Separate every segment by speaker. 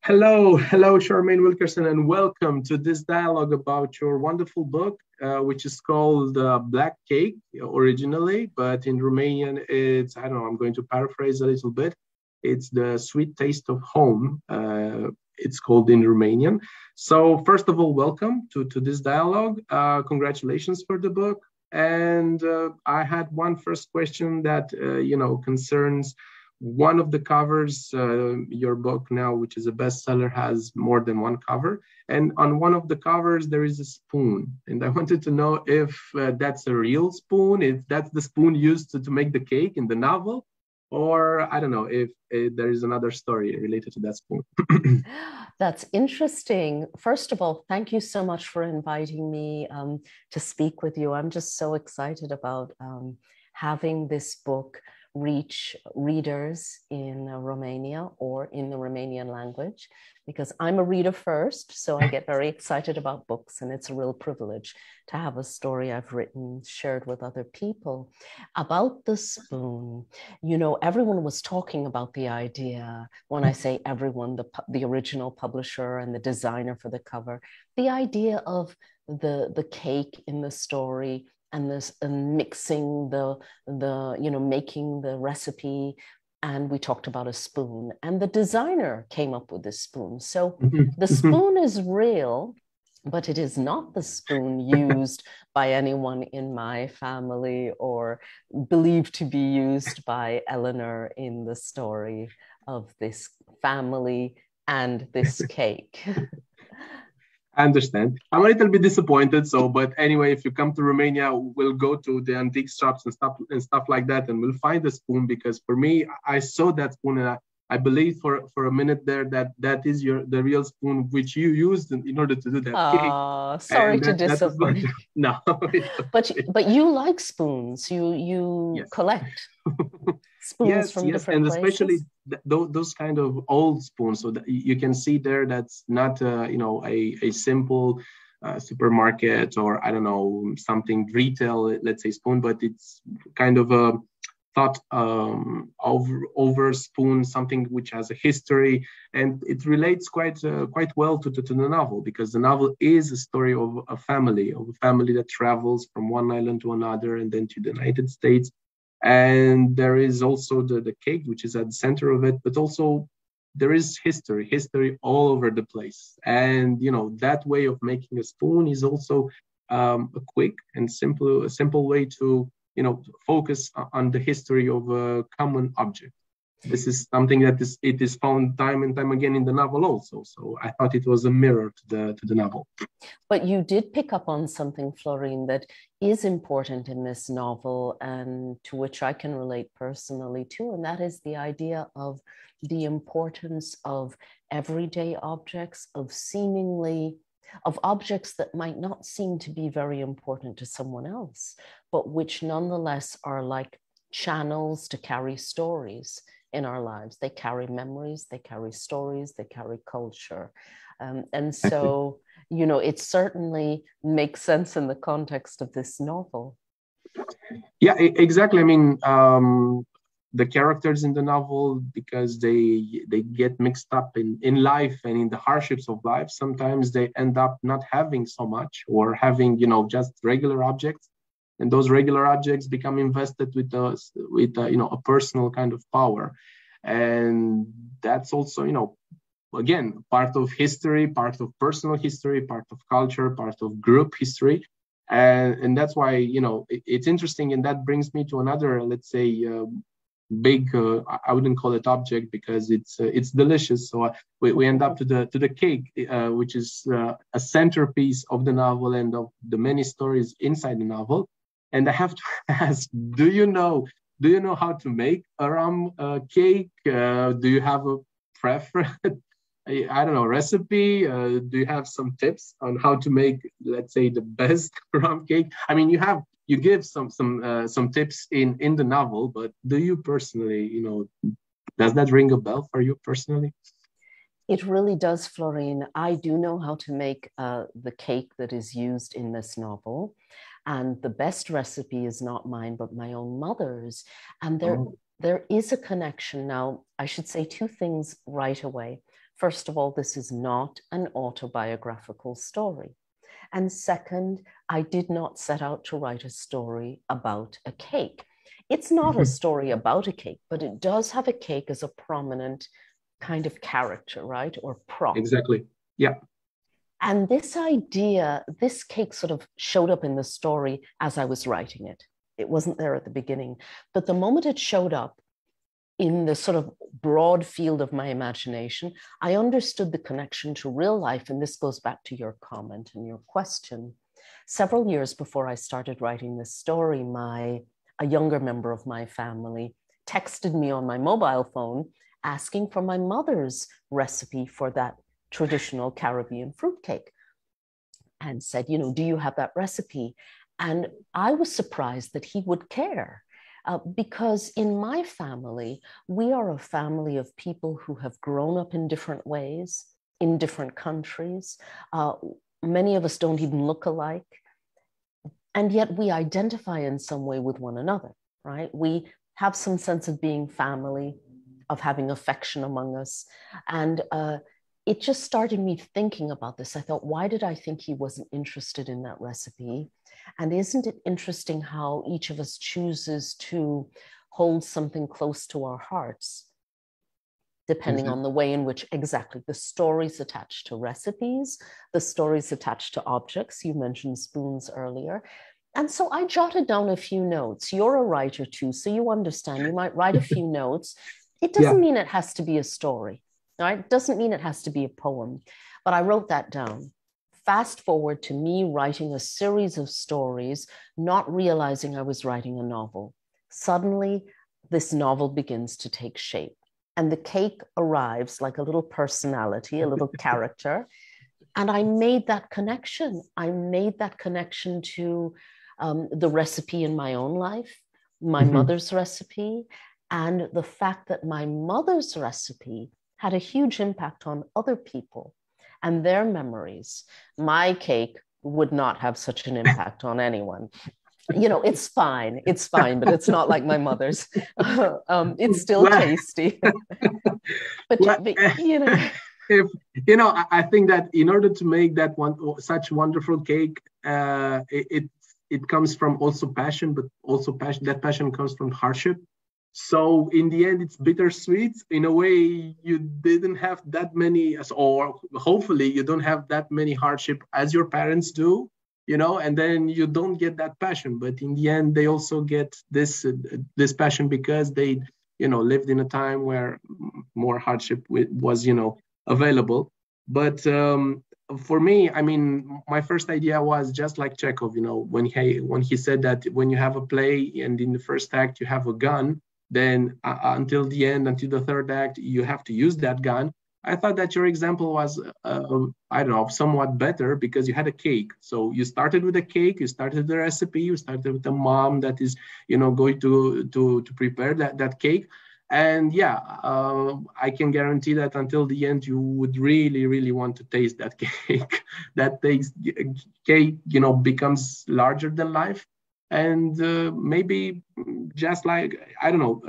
Speaker 1: Hello, Charmaine Wilkerson, and welcome to this dialogue about your wonderful book, which is called Black Cake originally, but in Romanian, I don't know, I'm going to paraphrase a little bit. It's The Sweet Taste of Home. It's called in Romanian. So first of all, welcome to this dialogue. Congratulations for the book. And I had one first question that, concerns one of the covers. Your book now, which is a bestseller, has more than one cover. And on one of the covers, there is a spoon. And I wanted to know if that's a real spoon, if that's the spoon used to make the cake in the novel, or I don't know if there is another story related to that spoon.
Speaker 2: That's interesting. First of all, thank you so much for inviting me to speak with you. I'm just so excited about having this book reach readers in Romania or in the Romanian language, because I'm a reader first, so I get very excited about books, and it's a real privilege to have a story I've written shared with other people. About the spoon, everyone was talking about the idea. When I say everyone, the original publisher and the designer for the cover, the idea of the cake in the story, and mixing making the recipe. And we talked about a spoon, and the designer came up with this spoon. So the spoon is real, but it is not the spoon used by anyone in my family or believed to be used by Eleanor in the story of this family and this cake.
Speaker 1: I understand. I'm a little bit disappointed. But anyway, if you come to Romania, we'll go to the antique shops and stuff like that, and we'll find the spoon. Because for me, I saw that spoon, and I believe for a minute there that is the real spoon which you used in order to do that cake.
Speaker 2: Sorry to disappoint.
Speaker 1: No,
Speaker 2: but you like spoons. You yes. Collect spoons from different places.
Speaker 1: Especially those kind of old spoons. So that you can see there, that's not a simple supermarket or I don't know, something retail, let's say spoon, but it's kind of a thought over spoon, something which has a history, and it relates quite well to the novel, because the novel is a story of a family that travels from one island to another and then to the United States. And there is also the cake, which is at the center of it, but also there is history all over the place. And that way of making a spoon is also a quick and simple way to focus on the history of a common object. This is something that it is found time and time again in the novel also. So I thought it was a mirror to the novel.
Speaker 2: But you did pick up on something, Florin, that is important in this novel, and to which I can relate personally too, and that is the idea of the importance of everyday objects, of objects that might not seem to be very important to someone else, but which nonetheless are like channels to carry stories in our lives. They carry memories, they carry stories, they carry culture. And so, it certainly makes sense in the context of this novel.
Speaker 1: Yeah, exactly. I mean, the characters in the novel, because they get mixed up in life and in the hardships of life, sometimes they end up not having so much, or having, just regular objects. And those regular objects become invested with a personal kind of power. And that's also, again, part of history, part of personal history, part of culture, part of group history. And that's why, it's interesting. And that brings me to another, let's say, big, I wouldn't call it object, because it's delicious. So we end up to the cake, which is a centerpiece of the novel and of the many stories inside the novel. And I have to ask, do you know how to make a rum cake? Do you have a preference? I don't know, recipe? Do you have some tips on how to make, let's say, the best rum cake? I mean, you give some tips in the novel, but do you personally, does that ring a bell for you personally?
Speaker 2: It really does, Florin. I do know how to make the cake that is used in this novel. And the best recipe is not mine, but my own mother's. And there is a connection. Now, I should say two things right away. First of all, this is not an autobiographical story. And second, I did not set out to write a story about a cake. It's not a story about a cake, but it does have a cake as a prominent kind of character, right? Or prop.
Speaker 1: Exactly. Yeah.
Speaker 2: And this idea, this cake sort of showed up in the story as I was writing it. It wasn't there at the beginning, but the moment it showed up in the sort of broad field of my imagination, I understood the connection to real life. And this goes back to your comment and your question. Several years before I started writing this story, a younger member of my family texted me on my mobile phone asking for my mother's recipe for that traditional Caribbean fruitcake and said, do you have that recipe? And I was surprised that he would care because in my family, we are a family of people who have grown up in different ways, in different countries. Many of us don't even look alike. And yet we identify in some way with one another, right? We have some sense of being family, of having affection among us. And it just started me thinking about this. I thought, why did I think he wasn't interested in that recipe? And isn't it interesting how each of us chooses to hold something close to our hearts, depending on the way in which exactly the stories attached to recipes, the stories attached to objects. You mentioned spoons earlier. And so I jotted down a few notes. You're a writer too, so you understand. You might write a few notes. It doesn't mean it has to be a story, right? It doesn't mean it has to be a poem, but I wrote that down. Fast forward to me writing a series of stories, not realizing I was writing a novel. Suddenly, this novel begins to take shape, and the cake arrives like a little personality, a little character. And I made that connection. I made that connection to the recipe in my own life, my mother's recipe, and the fact that my mother's recipe had a huge impact on other people and their memories. My cake would not have such an impact on anyone. It's fine, but it's not like my mother's. It's still tasty. but
Speaker 1: I think that in order to make that such wonderful cake, it comes from also passion, but also that passion comes from hardship. So in the end, it's bittersweet. In a way, you didn't have that many, or hopefully you don't have that many hardship as your parents do, and then you don't get that passion. But in the end, they also get this passion because they, lived in a time where more hardship was, available. But for me, I mean, my first idea was just like Chekhov, when he said that when you have a play and in the first act you have a gun, then until the end, until the third act, you have to use that gun. I thought that your example was, somewhat better because you had a cake. So you started with a cake, you started with the recipe, you started with a mom that is, going to prepare that cake. And I can guarantee that until the end, you would really, really want to taste that cake. That cake, becomes larger than life. And maybe just like, I don't know,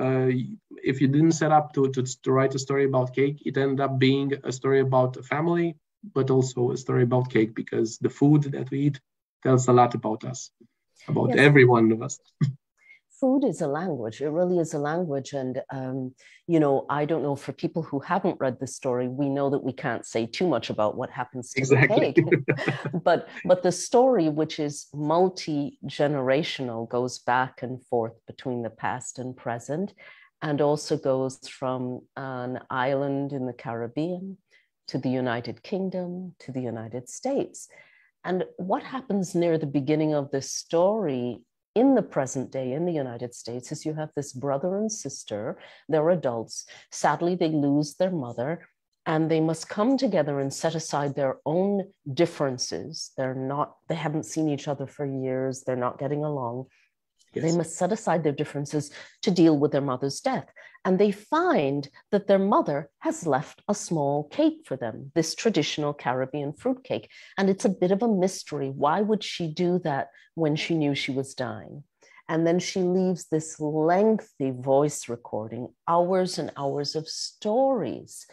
Speaker 1: if you didn't set up to write a story about cake, it ended up being a story about a family, but also a story about cake, because the food that we eat tells a lot about us, about every one of us.
Speaker 2: Food is a language. It really is a language. And, I don't know, for people who haven't read the story, we know that we can't say too much about what happens to the cake. but the story, which is multi-generational, goes back and forth between the past and present, and also goes from an island in the Caribbean to the United Kingdom to the United States. And what happens near the beginning of this story in the present day in the United States is you have this brother and sister. They're adults. Sadly, they lose their mother, and they must come together and set aside their own differences. They haven't seen each other for years. They're not getting along. Yes. They must set aside their differences to deal with their mother's death. And they find that their mother has left a small cake for them, this traditional Caribbean fruitcake. And it's a bit of a mystery. Why would she do that when she knew she was dying? And then she leaves this lengthy voice recording, hours and hours of stories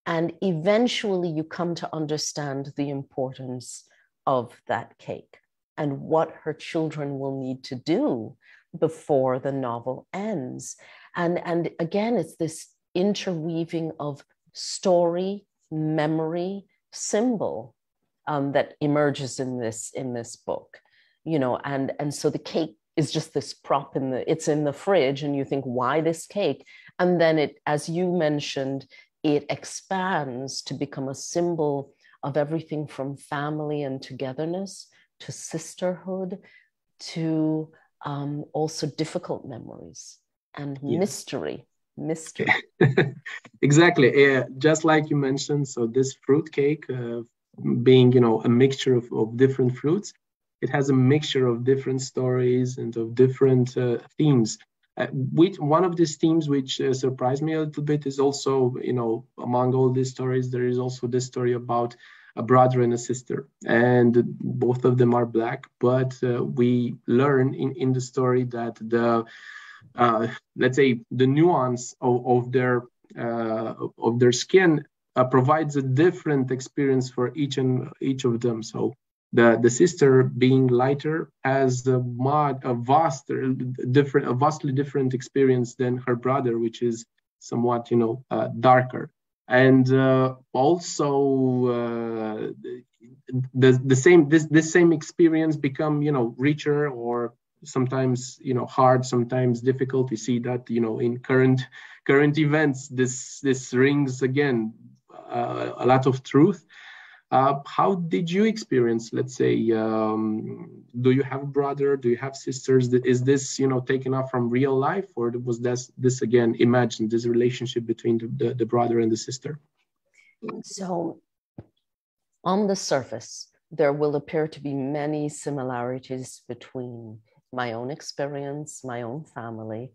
Speaker 2: And eventually you come to understand the importance of that cake and what her children will need to do before the novel ends. And again, it's this interweaving of story, memory, symbol that emerges in this book, and so the cake is just this prop it's in the fridge, and you think, why this cake? And then it, as you mentioned, it expands to become a symbol of everything from family and togetherness to sisterhood to also difficult memories and mystery.
Speaker 1: Exactly. Just like you mentioned, so this fruit cake being, a mixture of different fruits, it has a mixture of different stories and of different themes. One of these themes which surprised me a little bit is also, among all these stories, there is also this story about a brother and a sister, and both of them are Black, but we learn in the story that let's say the nuance of their skin provides a different experience for each of them. So the sister, being lighter, has a vastly different experience than her brother, which is somewhat darker. And also this same experience become richer, or sometimes hard, sometimes difficult. We see that in current events, this rings again a lot of truth. How did you experience, let's say, do you have a brother? Do you have sisters? Is this, taken off from real life, or was this again imagined, this relationship between the brother and the sister?
Speaker 2: So on the surface, there will appear to be many similarities between my own experience, my own family,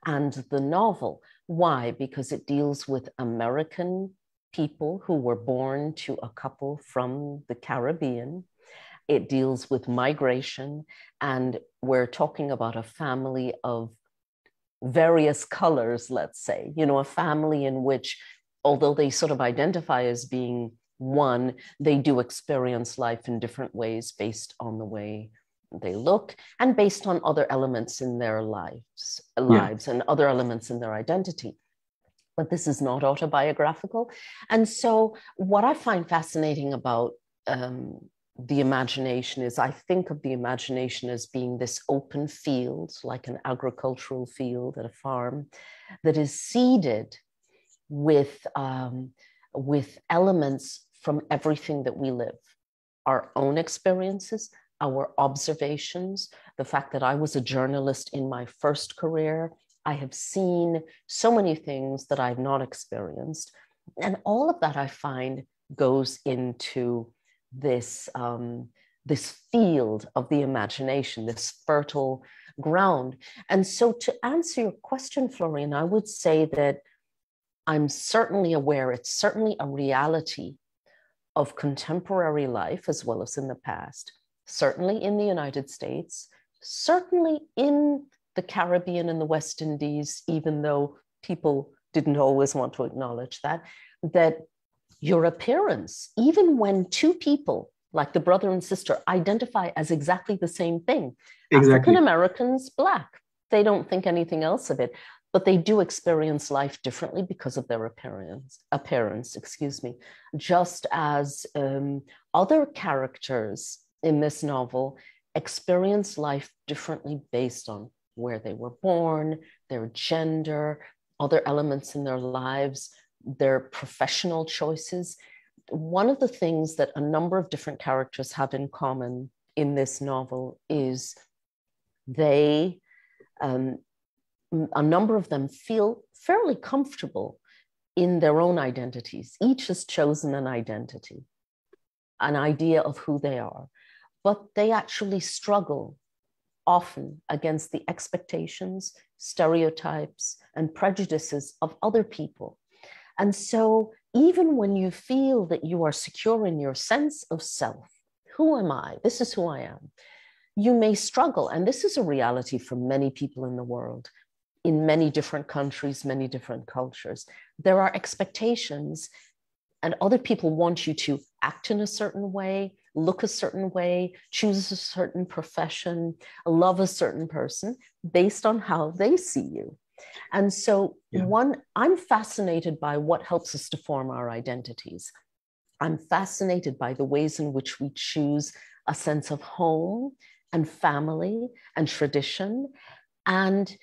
Speaker 2: and the novel. Why? Because it deals with American people who were born to a couple from the Caribbean. It deals with migration, and we're talking about a family of various colors, let's say, a family in which, although they sort of identify as being one, they do experience life in different ways based on the way they look and based on other elements in their lives and other elements in their identity. But this is not autobiographical. And so what I find fascinating about the imagination is, I think of the imagination as being this open field, like an agricultural field at a farm, that is seeded with elements from everything that we live, our own experiences, our observations, the fact that I was a journalist in my first career. I have seen so many things that I've not experienced. And all of that, I find, goes into this field of the imagination, this fertile ground. And so to answer your question, Florin, I would say that I'm certainly aware, it's certainly a reality of contemporary life as well as in the past, certainly in the United States, certainly in the Caribbean and the West Indies, even though people didn't always want to acknowledge that your appearance, even when two people, like the brother and sister, identify as exactly the same thing. Exactly. African Americans, Black, they don't think anything else of it, but they do experience life differently because of their appearance, just as other characters in this novel experience life differently based on where they were born, their gender, other elements in their lives, their professional choices. One of the things that a number of different characters have in common in this novel is a number of them feel fairly comfortable in their own identities. Each has chosen an identity, an idea of who they are, but they actually struggle often against the expectations, stereotypes, and prejudices of other people. And so even when you feel that you are secure in your sense of self, who am I? This is who I am. You may struggle, and this is a reality for many people in the world, in many different countries, many different cultures. There are expectations and other people want you to act in a certain way, look a certain way, choose a certain profession, love a certain person based on how they see you. And so I'm fascinated by what helps us to form our identities. I'm fascinated by the ways in which we choose a sense of home and family and tradition. And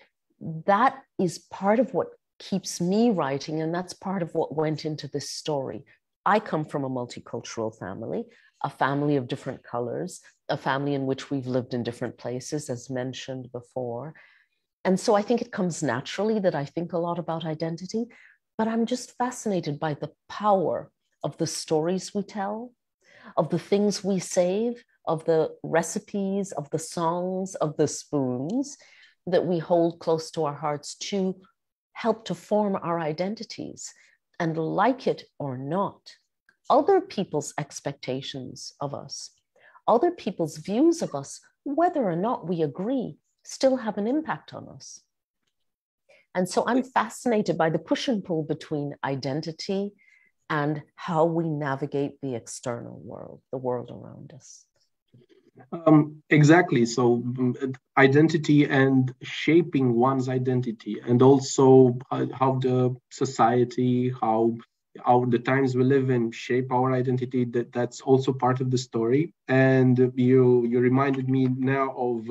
Speaker 2: that is part of what keeps me writing. And that's part of what went into this story. I come from a multicultural family, a family of different colors, a family in which we've lived in different places, as mentioned before. And so I think it comes naturally that I think a lot about identity, but I'm just fascinated by the power of the stories we tell, of the things we save, of the recipes, of the songs, of the spoons that we hold close to our hearts to help to form our identities. And like it or not, other people's expectations of us, other people's views of us, whether or not we agree, still have an impact on us. And so I'm fascinated by the push and pull between identity and how we navigate the external world, the world around us.
Speaker 1: Exactly. So identity and shaping one's identity, and also how the society, how the times we live in shape our identity, that's also part of the story. And you reminded me now of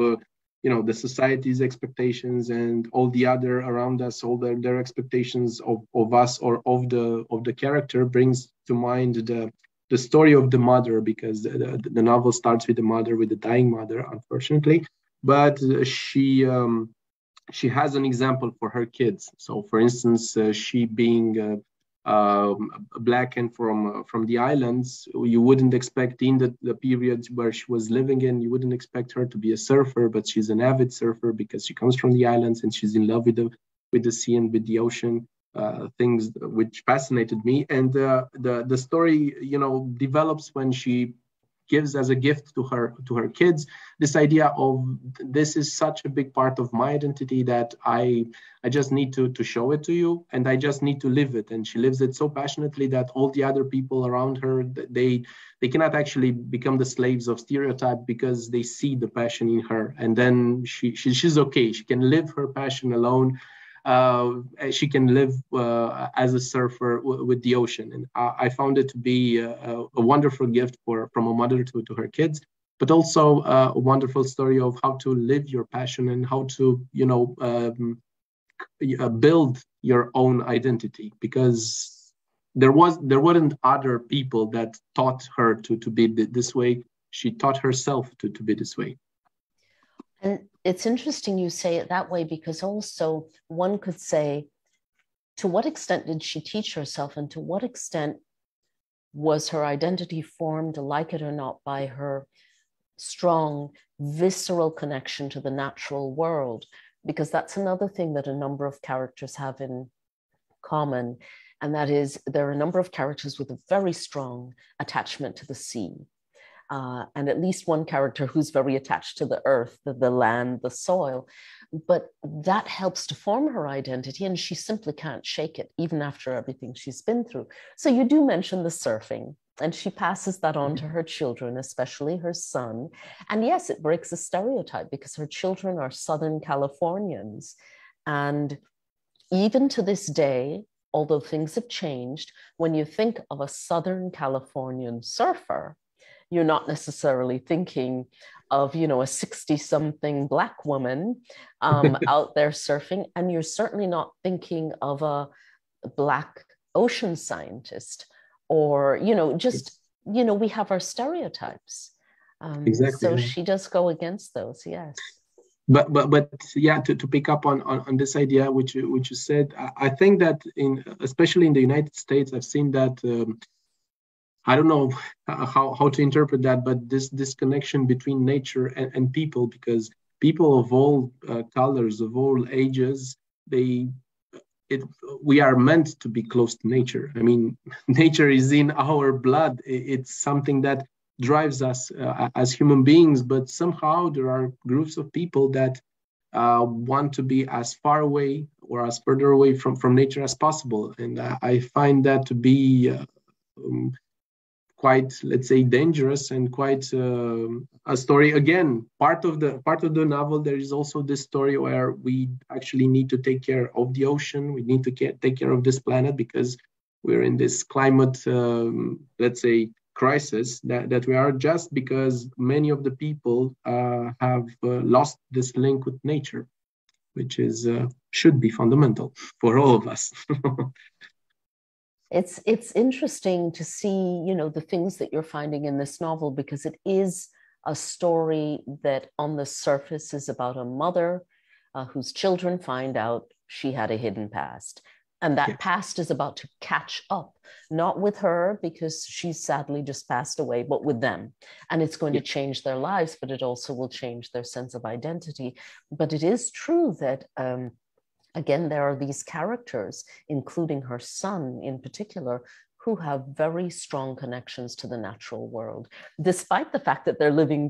Speaker 1: the society's expectations and all the other around us, all their expectations of us or of the character brings to mind the story of the mother, because the novel starts with the mother, with the dying mother, unfortunately, but she has an example for her kids. So, for instance, she being Black and from the islands, you wouldn't expect in the period where she was living in, you wouldn't expect her to be a surfer, but she's an avid surfer because she comes from the islands and she's in love with the sea and with the ocean. Things which fascinated me, and the story develops when she gives as a gift to her kids this idea of, this is such a big part of my identity that I just need to show it to you, and I just need to live it. And she lives it so passionately that all the other people around her, they cannot actually become the slaves of stereotype because they see the passion in her. And then she's okay, she can live her passion alone. She can live as a surfer with the ocean. And I found it to be a wonderful gift from a mother to her kids, but also a wonderful story of how to live your passion and how to, build your own identity, because there weren't other people that taught her to be this way. She taught herself to be this way.
Speaker 2: And it's interesting you say it that way, because also one could say, to what extent did she teach herself, and to what extent was her identity formed, like it or not, by her strong, visceral connection to the natural world? Because that's another thing that a number of characters have in common, and that is there are a number of characters with a very strong attachment to the sea. And at least one character who's very attached to the earth, the land, the soil. But that helps to form her identity, and she simply can't shake it, even after everything she's been through. So you do mention the surfing, and she passes that on to her children, especially her son. And yes, it breaks a stereotype, because her children are Southern Californians. And even to this day, although things have changed, when you think of a Southern Californian surfer, you're not necessarily thinking of, a 60-something Black woman out there surfing. And you're certainly not thinking of a Black ocean scientist, or, we have our stereotypes.
Speaker 1: Exactly.
Speaker 2: So she does go against those, yes.
Speaker 1: But yeah, to pick up on this idea which you said, I think that especially in the United States, I've seen that. I don't know how to interpret that, but this connection between nature and people, because people of all colors, of all ages, we are meant to be close to nature. I mean, nature is in our blood. It's something that drives us as human beings, but somehow there are groups of people that want to be as far away or as further away from nature as possible. And I find that to be quite, let's say, dangerous and quite a story. Again, part of the novel, there is also this story where we actually need to take care of the ocean. We need to take care of this planet because we're in this climate, let's say, crisis that we are, just because many of the people have lost this link with nature, which is should be fundamental for all of us.
Speaker 2: It's interesting to see, you know, the things that you're finding in this novel, because it is a story that on the surface is about a mother whose children find out she had a hidden past. And that past is about to catch up, not with her because she's sadly just passed away, but with them. And it's going to change their lives, but it also will change their sense of identity. But it is true that, again, there are these characters, including her son in particular, who have very strong connections to the natural world, despite the fact that they're living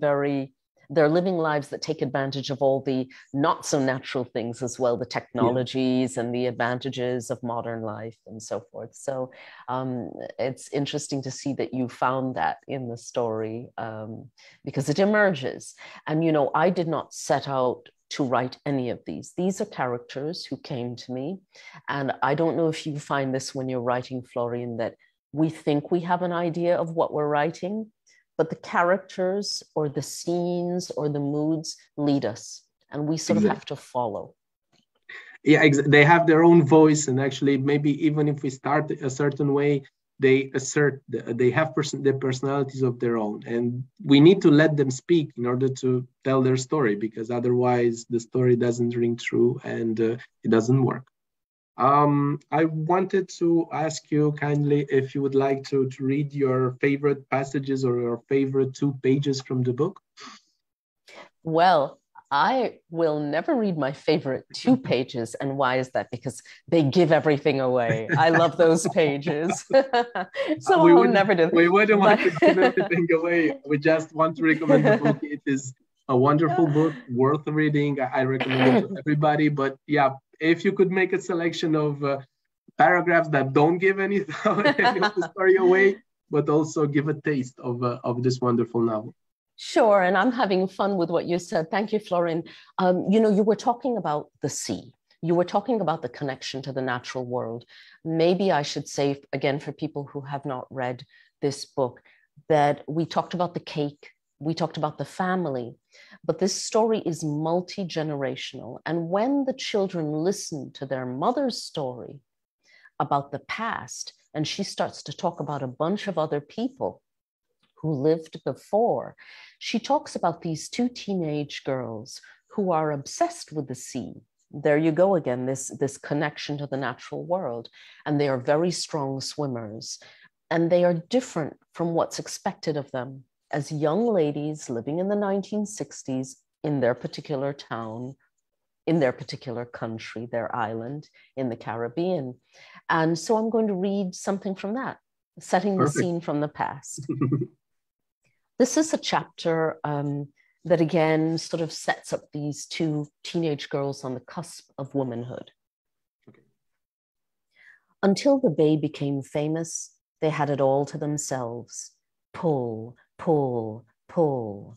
Speaker 2: lives that take advantage of all the not so natural things as well, the technologies and the advantages of modern life and so forth. So it's interesting to see that you found that in the story because it emerges. And, you know, I did not set out to write any of these. These are characters who came to me. And I don't know if you find this when you're writing, Florin, that we think we have an idea of what we're writing, but the characters or the scenes or the moods lead us, and we sort of have to follow.
Speaker 1: Yeah, they have their own voice, and actually, maybe even if we start a certain way, they have their personalities of their own, and we need to let them speak in order to tell their story, because otherwise the story doesn't ring true and it doesn't work. I wanted to ask you kindly if you would like to read your favorite passages or your favorite 2 pages from the book.
Speaker 2: Well, I will never read my favorite 2 pages. And why is that? Because they give everything away. I love those pages. So I'll never do that.
Speaker 1: We wouldn't want to give everything away. We just want to recommend the book. It is a wonderful book, worth reading. I recommend it to everybody. But yeah, if you could make a selection of paragraphs that don't give any of the story away, but also give a taste of this wonderful novel.
Speaker 2: Sure, and I'm having fun with what you said. Thank you, Florin. You know, you were talking about the sea. You were talking about the connection to the natural world. Maybe I should say, again, for people who have not read this book, that we talked about the cake, we talked about the family, but this story is multi-generational. And when the children listen to their mother's story about the past, and she starts to talk about a bunch of other people who lived before, she talks about these 2 teenage girls who are obsessed with the sea. There you go again, this connection to the natural world. And they are very strong swimmers. And they are different from what's expected of them as young ladies living in the 1960s in their particular town, in their particular country, their island in the Caribbean. And so I'm going to read something from that, setting the scene from the past. This is a chapter that again sort of sets up these 2 teenage girls on the cusp of womanhood. Okay. Until the bay became famous, they had it all to themselves. Pull, pull, pull.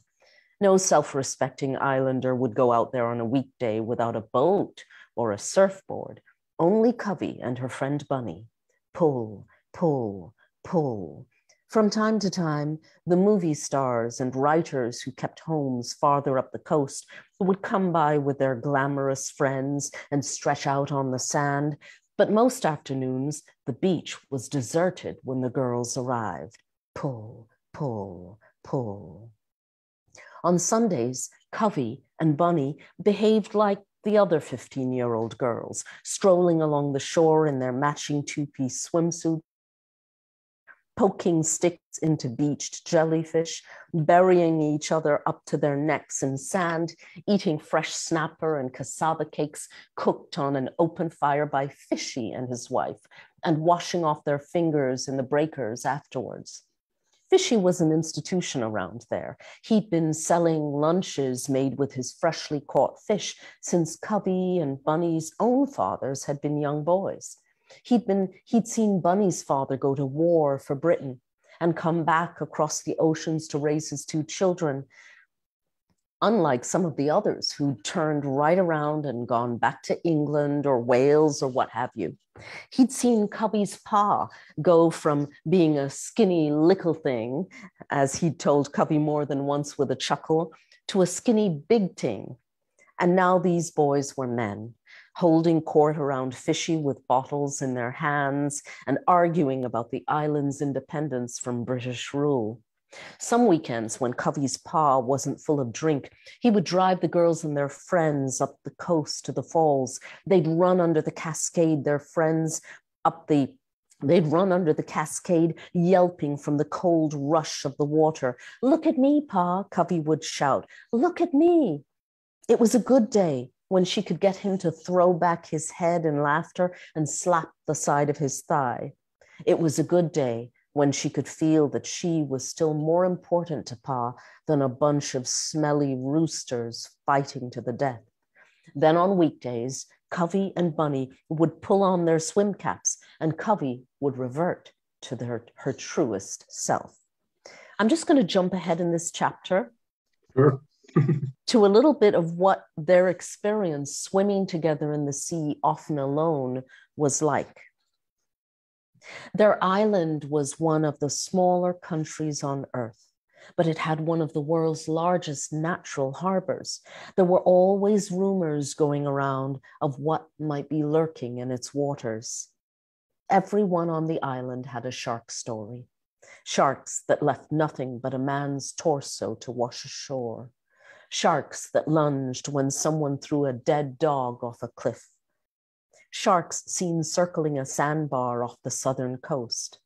Speaker 2: No self-respecting islander would go out there on a weekday without a boat or a surfboard. Only Covey and her friend Bunny. Pull, pull, pull. From time to time, the movie stars and writers who kept homes farther up the coast would come by with their glamorous friends and stretch out on the sand. But most afternoons, the beach was deserted when the girls arrived. Pull, pull, pull. On Sundays, Covey and Bunny behaved like the other 15-year-old girls, strolling along the shore in their matching 2-piece swimsuits, poking sticks into beached jellyfish, burying each other up to their necks in sand, eating fresh snapper and cassava cakes cooked on an open fire by Fishy and his wife, and washing off their fingers in the breakers afterwards. Fishy was an institution around there. He'd been selling lunches made with his freshly caught fish since Covey and Bunny's own fathers had been young boys. He'd seen Bunny's father go to war for Britain and come back across the oceans to raise his 2 children, unlike some of the others who turned right around and gone back to England or Wales or what have you. He'd seen Covey's pa go from being a skinny little thing, as he'd told Covey more than once with a chuckle, to a skinny big thing. And now these boys were men, holding court around Fishy with bottles in their hands and arguing about the island's independence from British rule. Some weekends, when Covey's pa wasn't full of drink, he would drive the girls and their friends up the coast to the falls. They'd run under the cascade, They'd run under the cascade, yelping from the cold rush of the water. "Look at me, Pa," Covey would shout. "Look at me." It was a good day when she could get him to throw back his head in laughter and slap the side of his thigh. It was a good day when she could feel that she was still more important to Pa than a bunch of smelly roosters fighting to the death. Then on weekdays, Covey and Bunny would pull on their swim caps and Covey would revert to her truest self. I'm just going to jump ahead in this chapter.
Speaker 1: Sure.
Speaker 2: To a little bit of what their experience swimming together in the sea, often alone, was like. Their island was one of the smaller countries on Earth, but it had one of the world's largest natural harbors. There were always rumors going around of what might be lurking in its waters. Everyone on the island had a shark story. Sharks that left nothing but a man's torso to wash ashore. Sharks that lunged when someone threw a dead dog off a cliff. Sharks seen circling a sandbar off the southern coast.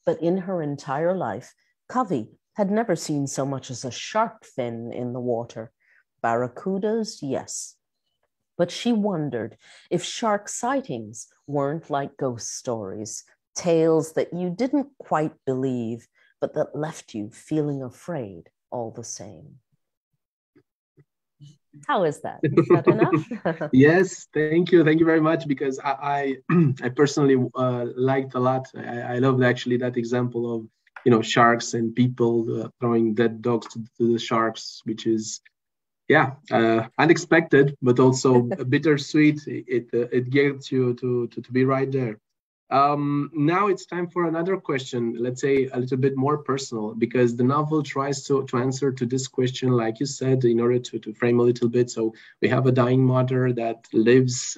Speaker 2: But in her entire life, Covey had never seen so much as a shark fin in the water. Barracudas, yes. But she wondered if shark sightings weren't like ghost stories, tales that you didn't quite believe, but that left you feeling afraid all the same. How is that? Is that enough?
Speaker 1: Yes, thank you. Thank you very much, because I personally liked a lot. I loved actually that example of, sharks and people throwing dead dogs to the sharks, which is, unexpected, but also bittersweet. It gets you to be right there. Now it's time for another question, let's say a little bit more personal, because the novel tries to answer to this question, like you said, in order to frame a little bit. So we have a dying mother that lives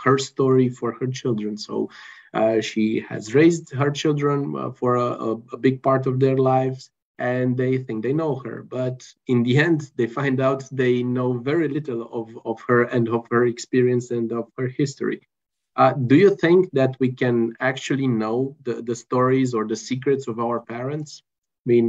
Speaker 1: her story for her children. So she has raised her children for a big part of their lives, and they think they know her. But in the end, they find out they know very little of her and of her experience and of her history. Do you think that we can actually know the stories or the secrets of our parents? I mean,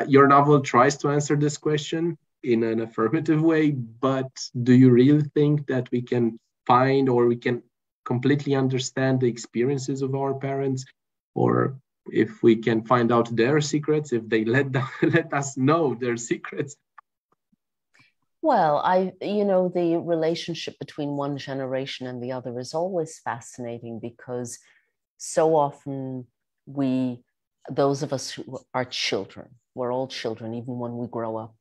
Speaker 1: your novel tries to answer this question in an affirmative way, but do you really think that we can find or we can completely understand the experiences of our parents? Or if we can find out their secrets, if they let us know their secrets?
Speaker 2: Well, the relationship between one generation and the other is always fascinating, because so often those of us who are children, we're all children, even when we grow up.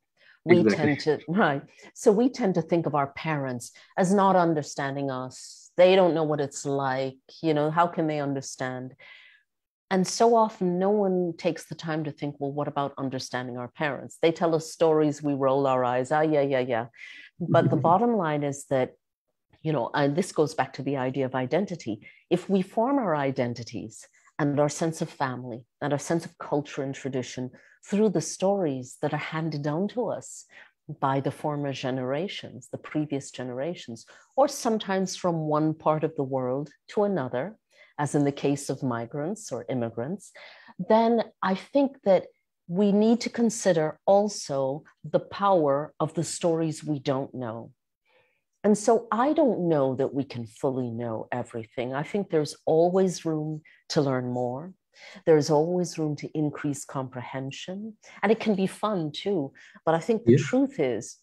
Speaker 2: So we tend to think of our parents as not understanding us. They don't know what it's like, how can they understand? And so often no one takes the time to think, well, what about understanding our parents? They tell us stories, we roll our eyes, yeah. But the bottom line is that, and this goes back to the idea of identity. If we form our identities and our sense of family and our sense of culture and tradition through the stories that are handed down to us by the former generations, the previous generations, or sometimes from one part of the world to another, as in the case of migrants or immigrants, then I think that we need to consider also the power of the stories we don't know. And so I don't know that we can fully know everything. I think there's always room to learn more. There's always room to increase comprehension. And it can be fun too. But I think the truth is,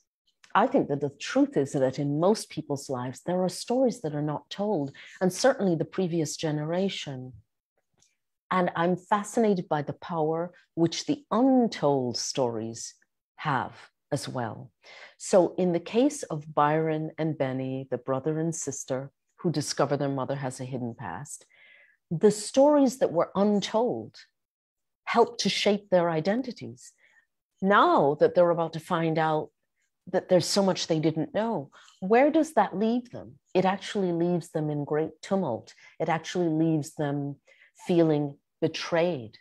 Speaker 2: I think that the truth is that in most people's lives, there are stories that are not told, and certainly the previous generation. And I'm fascinated by the power which the untold stories have as well. So in the case of Byron and Benny, the brother and sister who discover their mother has a hidden past, the stories that were untold helped to shape their identities. Now that they're about to find out that there's so much they didn't know, where does that leave them? It actually leaves them in great tumult. It actually leaves them feeling betrayed.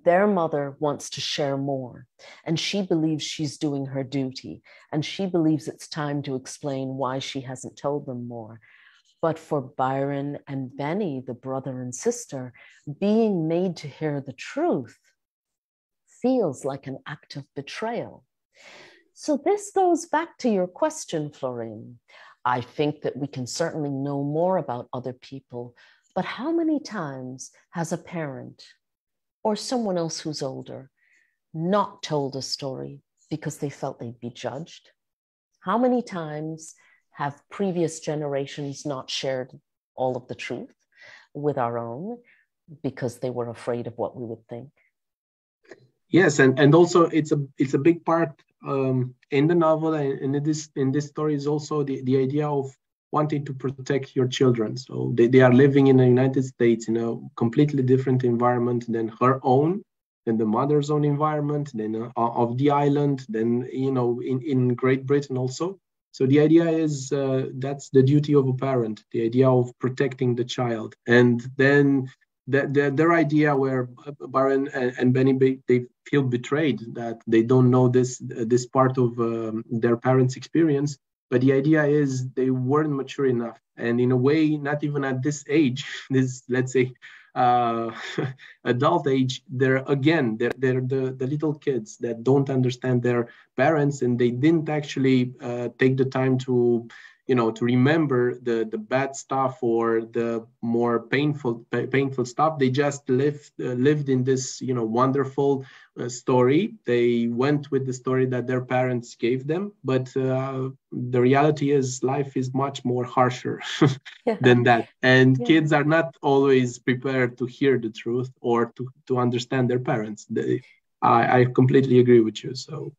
Speaker 2: Their mother wants to share more, and she believes she's doing her duty, and she believes it's time to explain why she hasn't told them more. But for Byron and Benny, the brother and sister, being made to hear the truth feels like an act of betrayal. So this goes back to your question, Florin. I think that we can certainly know more about other people, but how many times has a parent or someone else who's older not told a story because they felt they'd be judged? How many times have previous generations not shared all of the truth with our own because they were afraid of what we would think?
Speaker 1: Yes, and also it's a big part in the novel and in this story is also the idea of wanting to protect your children. So they are living in the United States in a completely different environment than her own, than the mother's own environment, than of the island, than in Great Britain also. So the idea is that's the duty of a parent, the idea of protecting the child, and then their idea where Byron and Benny, they feel betrayed that they don't know this part of their parents' experience. But the idea is they weren't mature enough, and in a way, not even at this age, this, let's say, adult age, they're the little kids that don't understand their parents, and they didn't actually take the time to remember the bad stuff or the more painful stuff. They just lived in this wonderful story. They went with the story that their parents gave them, but the reality is life is much more harsher than that, and kids are not always prepared to hear the truth or to understand their parents. I completely agree with you. So.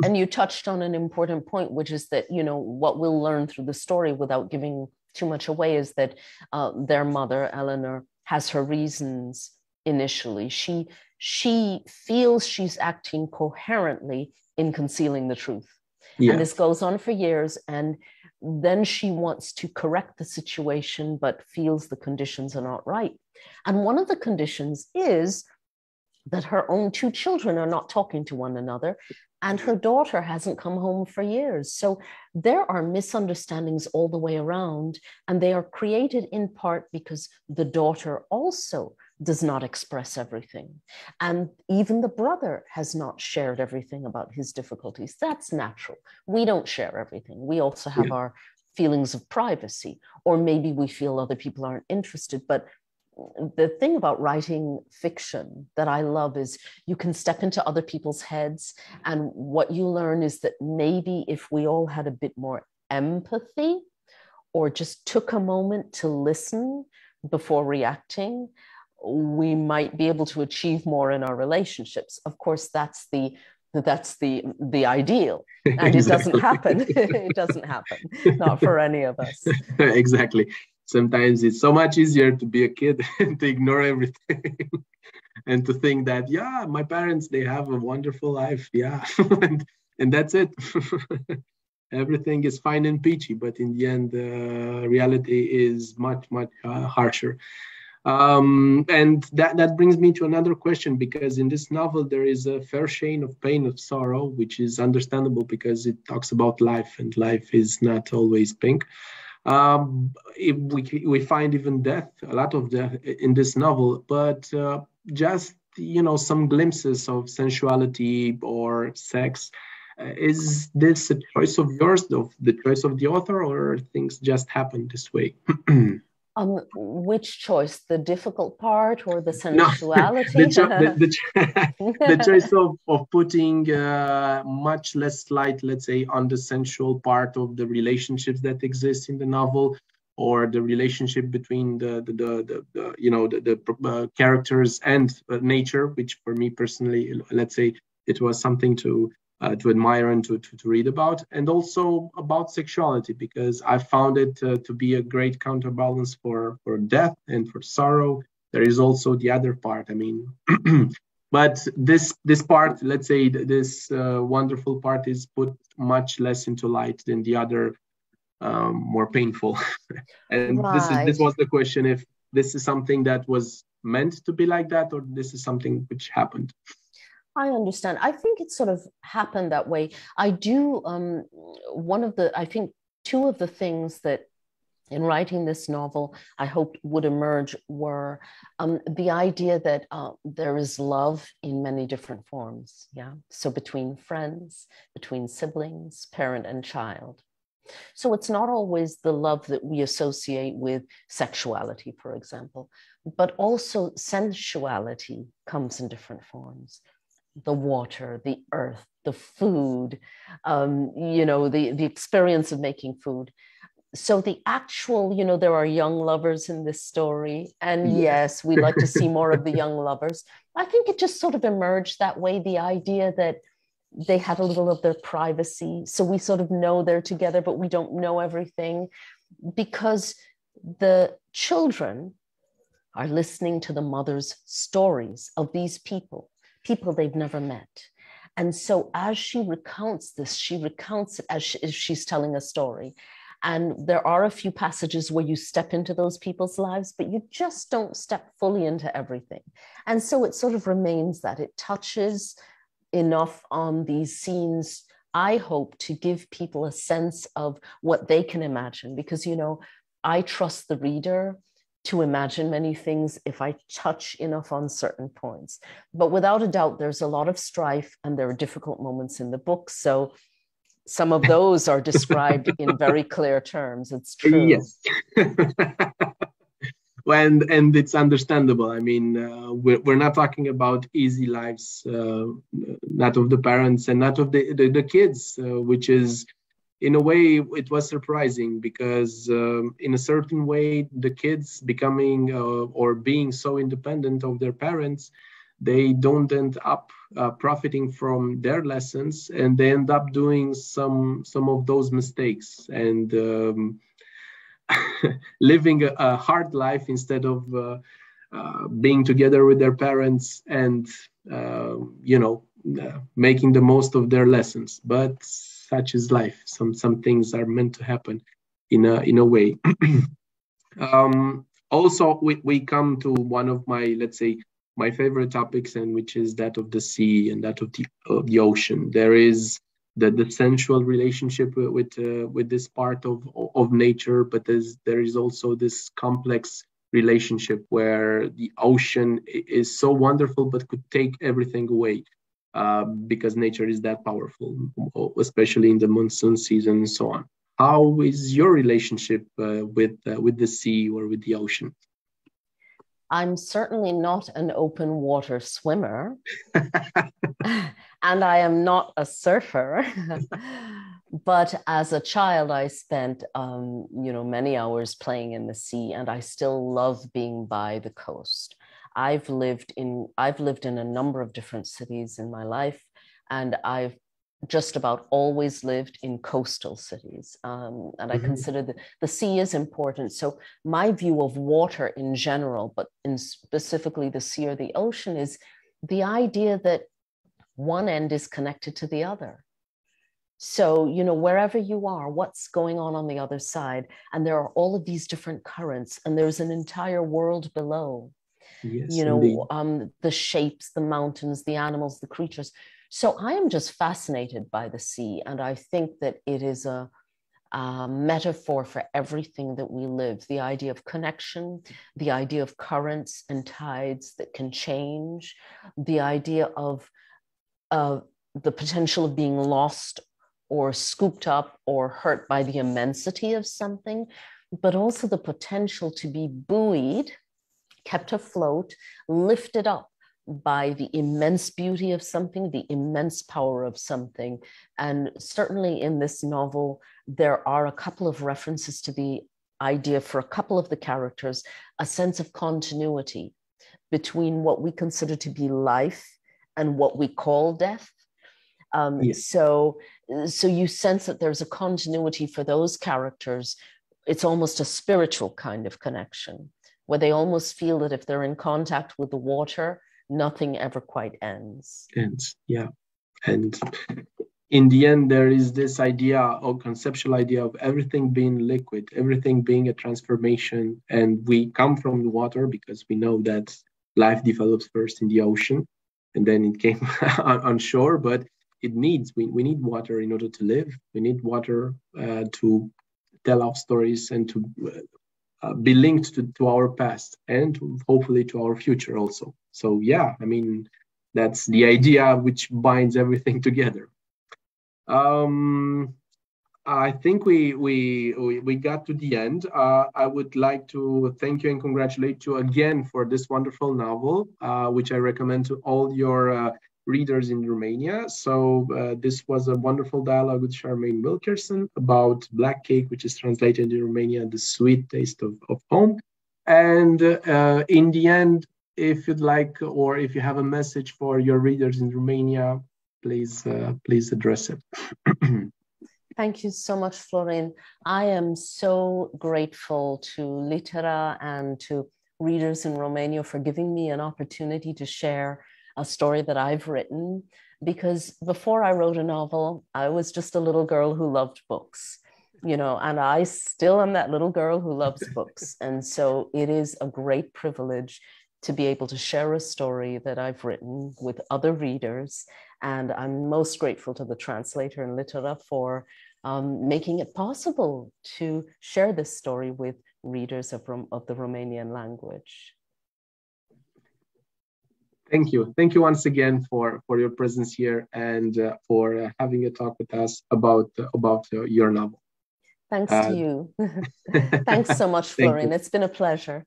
Speaker 2: And you touched on an important point, which is that, what we'll learn through the story without giving too much away is that their mother, Eleanor, has her reasons initially. She feels she's acting coherently in concealing the truth. Yes. And this goes on for years. And then she wants to correct the situation, but feels the conditions are not right. And one of the conditions is that her own two children are not talking to one another, and her daughter hasn't come home for years. So there are misunderstandings all the way around, and they are created in part because the daughter also does not express everything. And even the brother has not shared everything about his difficulties. That's natural. We don't share everything. We also have our feelings of privacy, or maybe we feel other people aren't interested. But the thing about writing fiction that I love is you can step into other people's heads. And what you learn is that maybe if we all had a bit more empathy or just took a moment to listen before reacting, we might be able to achieve more in our relationships. Of course, that's the ideal. And exactly. It doesn't happen. It doesn't happen. Not for any of us.
Speaker 1: Exactly. Sometimes it's so much easier to be a kid and to ignore everything and to think that, my parents, they have a wonderful life. Yeah. and that's it. Everything is fine and peachy, but in the end, reality is much, much harsher. And that brings me to another question, because in this novel, there is a fair shade of pain, of sorrow, which is understandable because it talks about life, and life is not always pink. We find even death, a lot of death in this novel, but just, some glimpses of sensuality or sex. Is this a choice of yours, of the choice of the author, or things just happen this way?
Speaker 2: Which choice, the difficult part or the
Speaker 1: No,
Speaker 2: sensuality?
Speaker 1: the choice of putting much less light, let's say, on the sensual part of the relationships that exist in the novel, or the relationship between the characters and nature, which for me personally, let's say, it was something to admire and to read about, and also about sexuality, because I found it to be a great counterbalance for death and for sorrow. There is also the other part. I mean, but this part, let's say, this wonderful part is put much less into light than the other, more painful. And
Speaker 2: Right.
Speaker 1: this was the question: if this is something that was meant to be like that, or this is something which happened.
Speaker 2: I understand. I think it sort of happened that way. I do, I think two of the things that in writing this novel I hoped would emerge were the idea that there is love in many different forms. Yeah. So between friends, between siblings, parent and child. So it's not always the love that we associate with sexuality, for example, but also sensuality comes in different forms. The water, the earth, the food, the experience of making food. So the actual, there are young lovers in this story. And yes, we'd like to see more of the young lovers. I think it just sort of emerged that way, the idea that they had a little of their privacy. So we sort of know they're together, but we don't know everything, because the children are listening to the mother's stories of these people they've never met. And so as she recounts this, she recounts it as she's telling a story. And there are a few passages where you step into those people's lives, but you just don't step fully into everything. And so it sort of remains that it touches enough on these scenes, I hope, to give people a sense of what they can imagine, because, I trust the reader to imagine many things if I touch enough on certain points. But without a doubt, there's a lot of strife and there are difficult moments in the book. So some of those are described in very clear terms. It's true.
Speaker 1: Yes. And it's understandable. I mean, we're not talking about easy lives, not of the parents and not of the kids, which is, in a way, it was surprising, because in a certain way, the kids becoming or being so independent of their parents, they don't end up profiting from their lessons, and they end up doing some of those mistakes, and living a hard life instead of being together with their parents and making the most of their lessons. But such is life. Some things are meant to happen in a way. Also, we come to one of my, let's say, my favorite topics, and which is that of the sea and that of the ocean. There is the sensual relationship with this part of nature, but there is also this complex relationship where the ocean is so wonderful but could take everything away, because nature is that powerful, especially in the monsoon season and so on. How is your relationship with the sea or with the ocean?
Speaker 2: I'm certainly not an open water swimmer, and I am not a surfer. But as a child, I spent, many hours playing in the sea, and I still love being by the coast. I've lived in a number of different cities in my life, and I've just about always lived in coastal cities. And I consider the sea is important. So my view of water in general, but in specifically the sea or the ocean, is the idea that one end is connected to the other. So, wherever you are, what's going on the other side? And there are all of these different currents, and there's an entire world below.
Speaker 1: Yes,
Speaker 2: the shapes, the mountains, the animals, the creatures. So I am just fascinated by the sea, and I think that it is a metaphor for everything that we live. The idea of connection, the idea of currents and tides that can change, the idea of the potential of being lost or scooped up or hurt by the immensity of something. but also the potential to be buoyed, kept afloat, lifted up by the immense beauty of something, the immense power of something. And certainly in this novel, there are a couple of references to the idea for a couple of the characters, a sense of continuity between what we consider to be life and what we call death.
Speaker 1: Yes.
Speaker 2: So you sense that there's a continuity for those characters. It's almost a spiritual kind of connection, where they almost feel that if they're in contact with the water, nothing ever quite ends.
Speaker 1: Yeah. And in the end, there is this idea or conceptual idea of everything being liquid, everything being a transformation. And we come from the water because we know that life develops first in the ocean and then it came on shore. But we need water in order to live. We need water to tell our stories and to be linked to our past and hopefully to our future also. So yeah, I mean, that's the idea which binds everything together. I think we got to the end. I would like to thank you and congratulate you again for this wonderful novel, which I recommend to all your readers in Romania. So this was a wonderful dialogue with Charmaine Wilkerson about Black Cake, which is translated in Romania, The Sweet Taste of Home. And in the end, if you'd like, or if you have a message for your readers in Romania, please address it.
Speaker 2: Thank you so much, Florin. I am so grateful to Litera and to readers in Romania for giving me an opportunity to share a story that I've written, because before I wrote a novel, I was just a little girl who loved books, and I still am that little girl who loves books. And so it is a great privilege to be able to share a story that I've written with other readers. And I'm most grateful to the translator and Litera for making it possible to share this story with readers of the Romanian language.
Speaker 1: Thank you. Thank you once again for your presence here and for having a talk with us about your novel.
Speaker 2: Thanks to you. Thanks so much, Florin. It's been a pleasure.